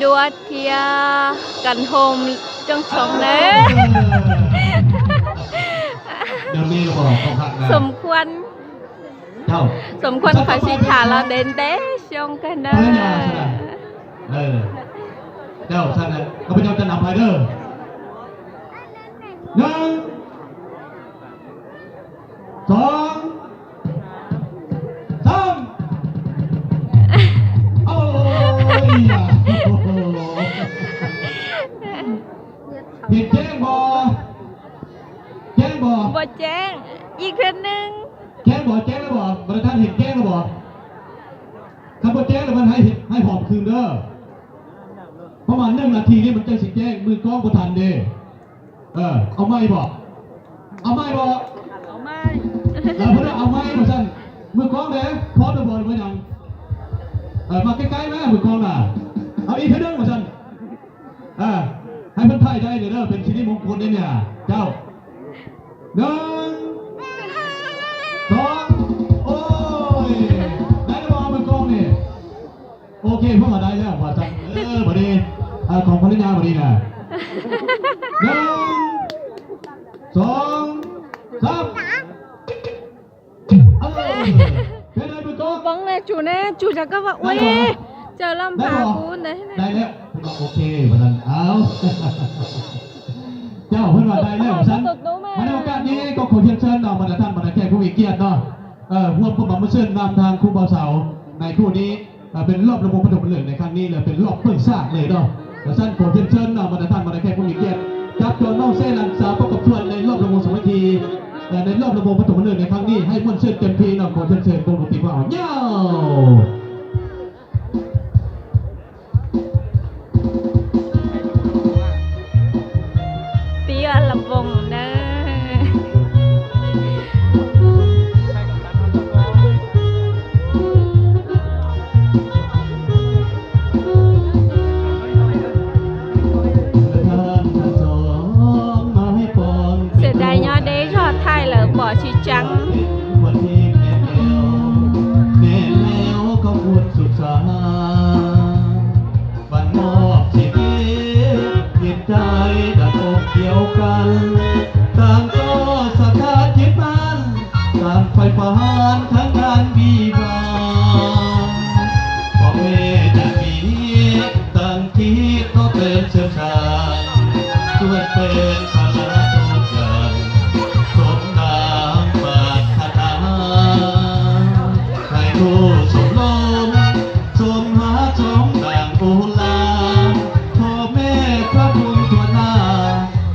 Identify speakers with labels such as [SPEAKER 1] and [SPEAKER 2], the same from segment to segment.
[SPEAKER 1] đua thì cần hôm trong sống đấy sum quan phải xin thả là đến đấy trong cái đó
[SPEAKER 2] đâu sao này có bên trong chân nằm phải đơ nâng song song ôi thịt chén bò
[SPEAKER 1] chénอีกครั้งหนึ่ง
[SPEAKER 2] แจ้งแล้วบ่บริษัทเห็นแจ้งแล้วบ่คำว่าแจ้งแล้วมันให้หอบคืนเด้อเพราะมัน1 นาทีนี่มันจะสิแจ้งมือกล้องบ่ทันเด้เอาไม้บ่แล้วเพิ่นเอาไม้บ่ซั่นมือกล้องเด้พร้อมแล้วบ่หรือยังมาใกล้ๆแม่มือกล้องน่ะเอาอีกเทื่อนึงบ่ซั่นให้เพิ่นถ่ายได้เด้อเป็นสิริมงคลเนี่ยเจ้า1 2โอ้ยได้แล้วมือกล้องนี่โอเคพวกเราได้แล้วว่าซั่นบ่ดีของภรรยาบ่ดีน่ะ1 2 3เป็นไรมือกล้อง
[SPEAKER 1] vâng này chủ chắc các bạn ui chờ làm phá cún đấy này
[SPEAKER 2] ได้แล้วโอเคว่าซั่นเอาเจ้าเพิ่นว่าได้แล้วซั่นในโอกาสนี้ก็ขอเรียนเชิญน้องบรรดาท่านบรรดาแขกผู้มีเกียรติเนาะร่วมพบกับมือเชิญนำทางครูบ่าวสาวในคู่นี้เป็นรอบระบบปฐมฤกษ์ในครั้งนี้เลยเป็นรอบเปิดสร้างเลยเนาะแต่ท่านขอเรียนเชิญน้องบรรดาท่านบรรดาแขกผู้มีเกียรติจับจนน้องเส้นหลังสาวประกอบชวนในรอบระบบสมัยทีในรอบระบบปฐมฤกษ์ในครั้งนี้ให้มวลเชิญเต็มที่เนาะขอเรียนเชิญวงดนตรีของเราเย้า
[SPEAKER 1] tia làm vùng nè เสียดายยอดเด้ชอดไทยเหรอบ่อชีจัง
[SPEAKER 2] แม่แล้วก็ควรสุขสาบันมอบชีวิตจิตใจดับอกเดียวกันต่างก็ศรัทธาจิตมันต่างไฟฝันทั้งการวิวาพ่อแม่จะมีต่างคิดก็เป็นเชิงชายช่วยเป็นภาระทุกอย่างสมน้ำปรารถนาให้ผู้สมลมสมหาสมดังอุลาพ่อแม่พระบุญทั่วหน้า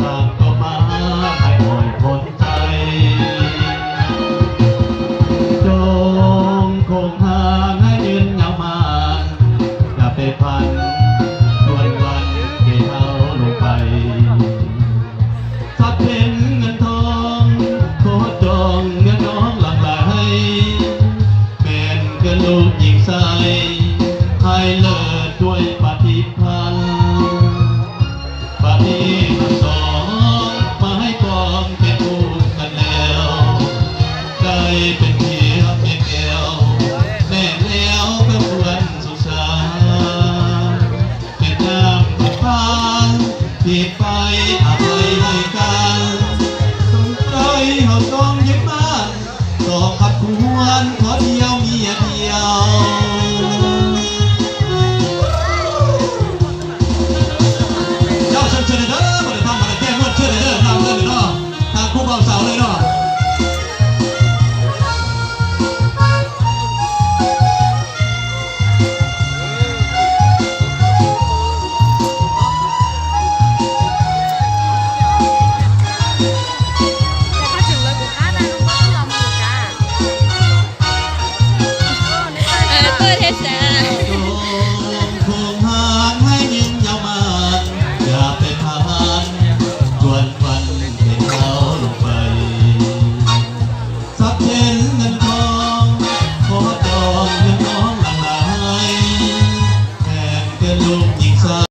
[SPEAKER 2] ต่างก็มาให้อ่อนพ้นใจจงคงหาให้ยืนยาวมาอย่าไปพันส่วนวันที่เท่าลงไปทรัพย์สินเงินทองโคจรเงินน้องหลั่งไหลเป็นเกินลูกหญิงใสให้เลิศด้วยปฏิพันธ์ปฏิทั้งสองมาให้กองเป็นคู่กันแล้วได้เป็นเพียงเป็นแก้วแน่แล้วก็ควรสุขสันต์เป็นน้ำที่ฟ้าที่ฟ้า